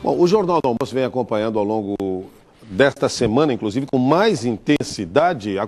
Bom, o Jornal do Almoço vem acompanhando ao longo desta semana, inclusive, com mais intensidade, a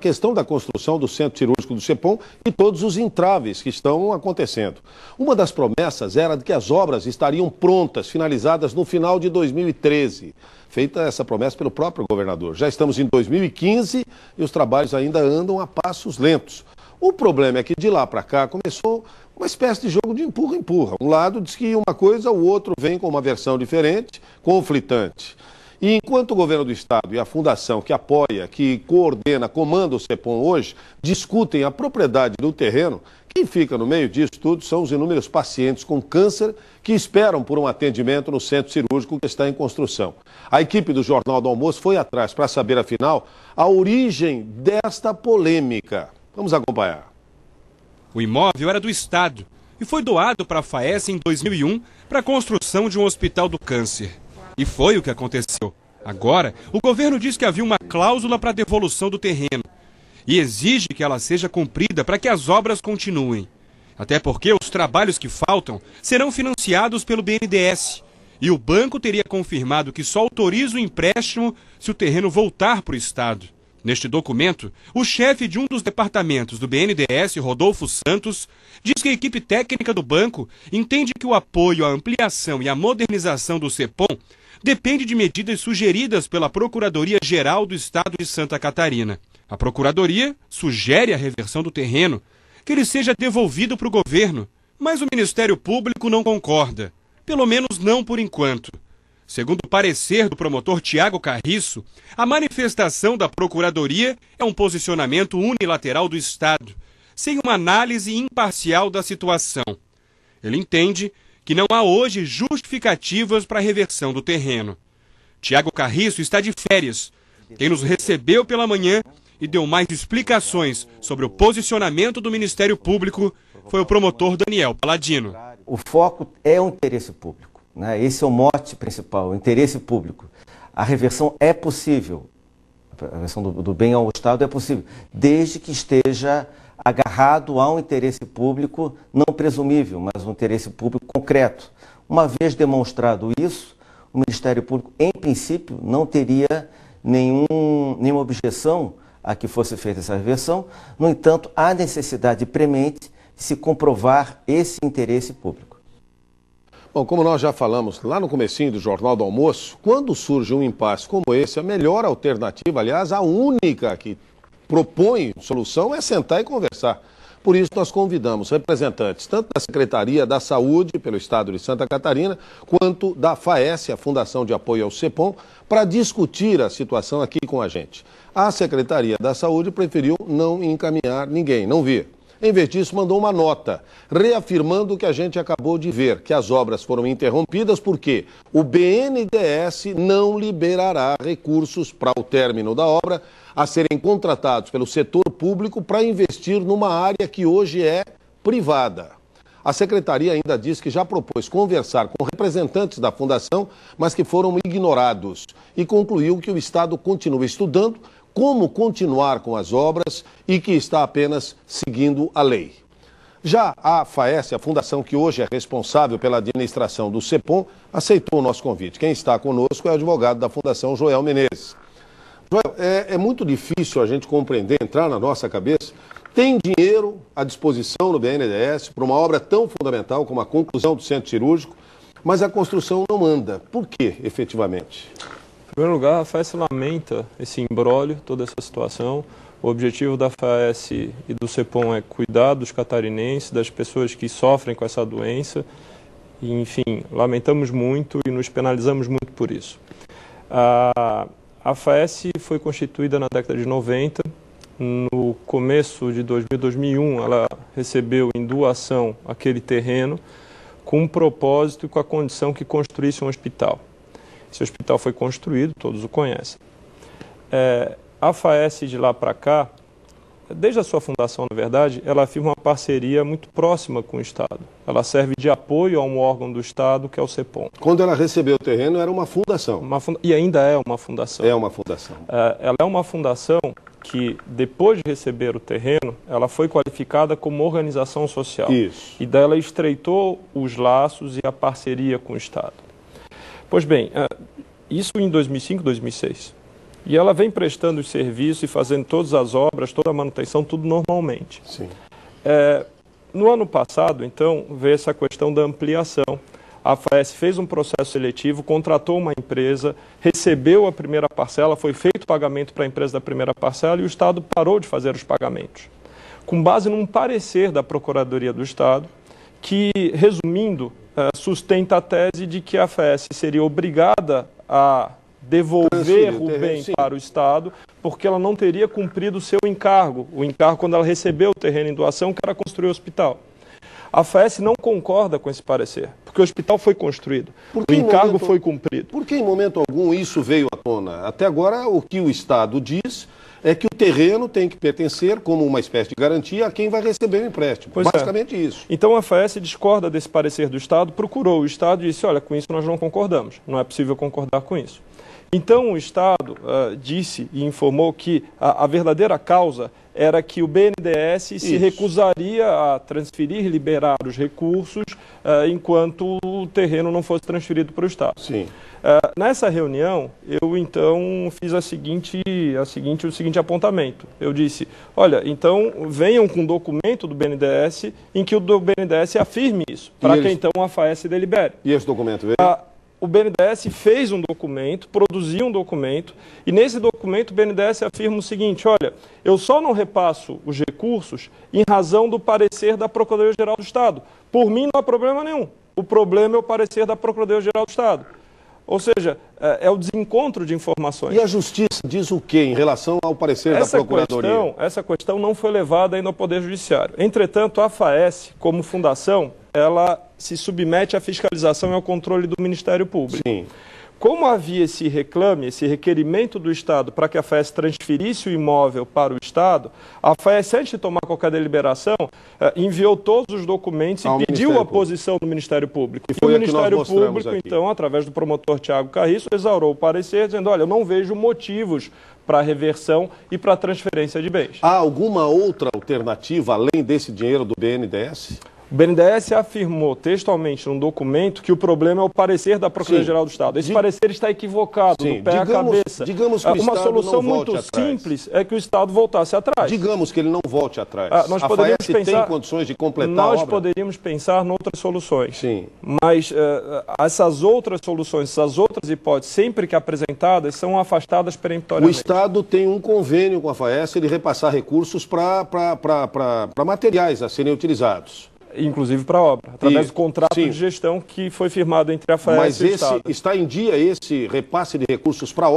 questão da construção do Centro Cirúrgico do CEPOM e todos os entraves que estão acontecendo. Uma das promessas era de que as obras estariam prontas, finalizadas no final de 2013. Feita essa promessa pelo próprio governador. Já estamos em 2015 e os trabalhos ainda andam a passos lentos. O problema é que de lá para cá começou uma espécie de jogo de empurra-empurra. Um lado diz que uma coisa, o outro vem com uma versão diferente, conflitante. E enquanto o governo do estado e a fundação que apoia, que coordena, comanda o CEPOM hoje, discutem a propriedade do terreno, quem fica no meio disso tudo são os inúmeros pacientes com câncer que esperam por um atendimento no centro cirúrgico que está em construção. A equipe do Jornal do Almoço foi atrás para saber, afinal, a origem desta polêmica. Vamos acompanhar. O imóvel era do Estado e foi doado para a FAES em 2001 para a construção de um hospital do câncer. E foi o que aconteceu. Agora, o governo diz que havia uma cláusula para a devolução do terreno e exige que ela seja cumprida para que as obras continuem. Até porque os trabalhos que faltam serão financiados pelo BNDES. E o banco teria confirmado que só autoriza o empréstimo se o terreno voltar para o Estado. Neste documento, o chefe de um dos departamentos do BNDES, Rodolfo Santos, diz que a equipe técnica do banco entende que o apoio à ampliação e à modernização do CEPOM depende de medidas sugeridas pela Procuradoria-Geral do Estado de Santa Catarina. A Procuradoria sugere a reversão do terreno, que ele seja devolvido para o governo, mas o Ministério Público não concorda, pelo menos não por enquanto. Segundo o parecer do promotor Tiago Carriço, a manifestação da Procuradoria é um posicionamento unilateral do Estado, sem uma análise imparcial da situação. Ele entende que não há hoje justificativas para a reversão do terreno. Tiago Carriço está de férias. Quem nos recebeu pela manhã e deu mais explicações sobre o posicionamento do Ministério Público foi o promotor Daniel Paladino. O foco é o interesse público. Esse é o mote principal, o interesse público. A reversão é possível, a reversão do bem ao Estado é possível, desde que esteja agarrado a um interesse público não presumível, mas um interesse público concreto. Uma vez demonstrado isso, o Ministério Público, em princípio, não teria nenhuma objeção a que fosse feita essa reversão. No entanto, há necessidade premente de se comprovar esse interesse público. Bom, como nós já falamos lá no comecinho do Jornal do Almoço, quando surge um impasse como esse, a melhor alternativa, aliás, a única que propõe solução é sentar e conversar. Por isso nós convidamos representantes tanto da Secretaria da Saúde pelo Estado de Santa Catarina, quanto da FAES, a Fundação de Apoio ao CEPOM, para discutir a situação aqui com a gente. A Secretaria da Saúde preferiu não encaminhar ninguém, não vir. Em vez disso, mandou uma nota, reafirmando o que a gente acabou de ver, que as obras foram interrompidas porque o BNDES não liberará recursos para o término da obra a serem contratados pelo setor público para investir numa área que hoje é privada. A Secretaria ainda diz que já propôs conversar com representantes da Fundação, mas que foram ignorados, e concluiu que o Estado continua estudando como continuar com as obras e que está apenas seguindo a lei. Já a FAES, a fundação que hoje é responsável pela administração do CEPOM, aceitou o nosso convite. Quem está conosco é o advogado da Fundação, Joel Menezes. Joel, é muito difícil a gente compreender, entrar na nossa cabeça. Tem dinheiro à disposição no BNDES para uma obra tão fundamental como a conclusão do centro cirúrgico, mas a construção não anda. Por quê, efetivamente? Em primeiro lugar, a FAES lamenta esse imbróglio, toda essa situação. O objetivo da FAES e do CEPOM é cuidar dos catarinenses, das pessoas que sofrem com essa doença. E, enfim, lamentamos muito e nos penalizamos muito por isso. A FAES foi constituída na década de 90. No começo de 2001, ela recebeu em doação aquele terreno com um propósito e com a condição que construísse um hospital. Esse hospital foi construído, todos o conhecem. A FAES de lá para cá, desde a sua fundação, na verdade, ela firma uma parceria muito próxima com o Estado. Ela serve de apoio a um órgão do Estado, que é o CEPOM. Quando ela recebeu o terreno, era uma fundação. E ainda é uma fundação. É uma fundação. Ela é uma fundação que, depois de receber o terreno, ela foi qualificada como organização social. Isso. E dela estreitou os laços e a parceria com o Estado. Pois bem, isso em 2005, 2006. E ela vem prestando os serviços e fazendo todas as obras, toda a manutenção, tudo normalmente. Sim. No ano passado, então, veio essa questão da ampliação. A FAES fez um processo seletivo, contratou uma empresa, recebeu a primeira parcela, foi feito o pagamento para a empresa da primeira parcela e o Estado parou de fazer os pagamentos. Com base num parecer da Procuradoria do Estado, que, resumindo, sustenta a tese de que a FAES seria obrigada a devolver o bem para o Estado, porque ela não teria cumprido o seu encargo. O encargo quando ela recebeu o terreno em doação, que era construir o hospital. A FAES não concorda com esse parecer, porque o hospital foi construído, o encargo foi cumprido. Por que em momento algum isso veio à tona? Até agora o que o Estado diz é que o terreno tem que pertencer como uma espécie de garantia a quem vai receber o empréstimo. Basicamente isso. Então a FAES discorda desse parecer do Estado, procurou o Estado e disse, olha, com isso nós não concordamos, não é possível concordar com isso. Então o Estado disse e informou que a verdadeira causa era que o BNDES se recusaria a transferir, liberar os recursos enquanto o terreno não fosse transferido para o Estado. Sim. Nessa reunião, eu então fiz o seguinte apontamento. Eu disse, olha, então venham com um documento do BNDES em que o BNDES afirme isso, para que então a FAES delibere. E esse documento veio? O BNDES fez um documento, produziu um documento, e nesse documento o BNDES afirma o seguinte, olha, eu só não repasso os recursos em razão do parecer da Procuradoria-Geral do Estado. Por mim não há problema nenhum. O problema é o parecer da Procuradoria-Geral do Estado. Ou seja, é o desencontro de informações. E a Justiça diz o quê em relação ao parecer da Procuradoria? Essa questão não foi levada ainda ao Poder Judiciário. Entretanto, a FAES, como fundação, ela se submete à fiscalização e ao controle do Ministério Público. Sim. Como havia esse reclame, esse requerimento do Estado para que a FAES transferisse o imóvel para o Estado, a FAES, antes de tomar qualquer deliberação, enviou todos os documentos e pediu a posição do Ministério Público. E o Ministério Público, então, através do promotor Tiago Carriço, exaurou o parecer, dizendo, olha, eu não vejo motivos para a reversão e para a transferência de bens. Há alguma outra alternativa, além desse dinheiro do BNDES? O BNDES afirmou textualmente num documento que o problema é o parecer da Procuradoria-Geral do Estado. Esse parecer está equivocado, do pé à cabeça. Digamos que o uma Estado solução não volte muito atrás. simples é que o Estado voltasse atrás. Digamos que ele não volte atrás. Nós a poderíamos FAES pensar, tem condições de completar a obra? Nós poderíamos pensar em outras soluções. Sim. Mas essas outras soluções, essas outras hipóteses, sempre que apresentadas, são afastadas peremptoriamente. O Estado tem um convênio com a FAES de repassar recursos para materiais a serem utilizados. Inclusive para a obra, através do contrato de gestão que foi firmado entre a FAES e o Estado. Mas está em dia esse repasse de recursos para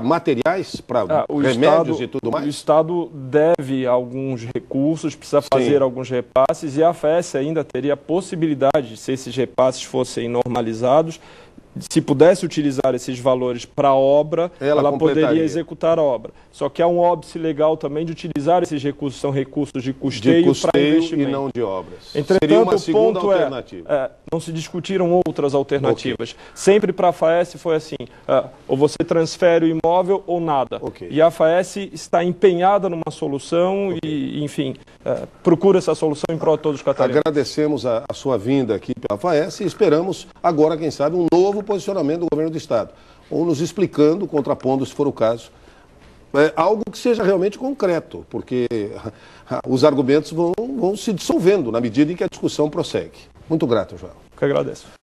materiais, para remédios e tudo mais? O Estado deve alguns recursos, precisa fazer alguns repasses e a FAES ainda teria a possibilidade, se esses repasses fossem normalizados, se pudesse utilizar esses valores para a obra, ela poderia executar a obra. Só que há um óbice legal também de utilizar esses recursos, são recursos de custeio para investimento. E não de obras. Entretanto, seria uma segunda alternativa. Não se discutiram outras alternativas. Sempre para a FAES foi assim, ou você transfere o imóvel ou nada. E a FAES está empenhada numa solução e, enfim, procura essa solução em prol de todos os catarinenses. Agradecemos a sua vinda aqui pela FAES e esperamos agora, quem sabe, um novo posicionamento do governo do Estado, ou nos explicando, contrapondo, se for o caso, algo que seja realmente concreto, porque os argumentos vão se dissolvendo na medida em que a discussão prossegue. Muito grato, João. Eu que agradeço.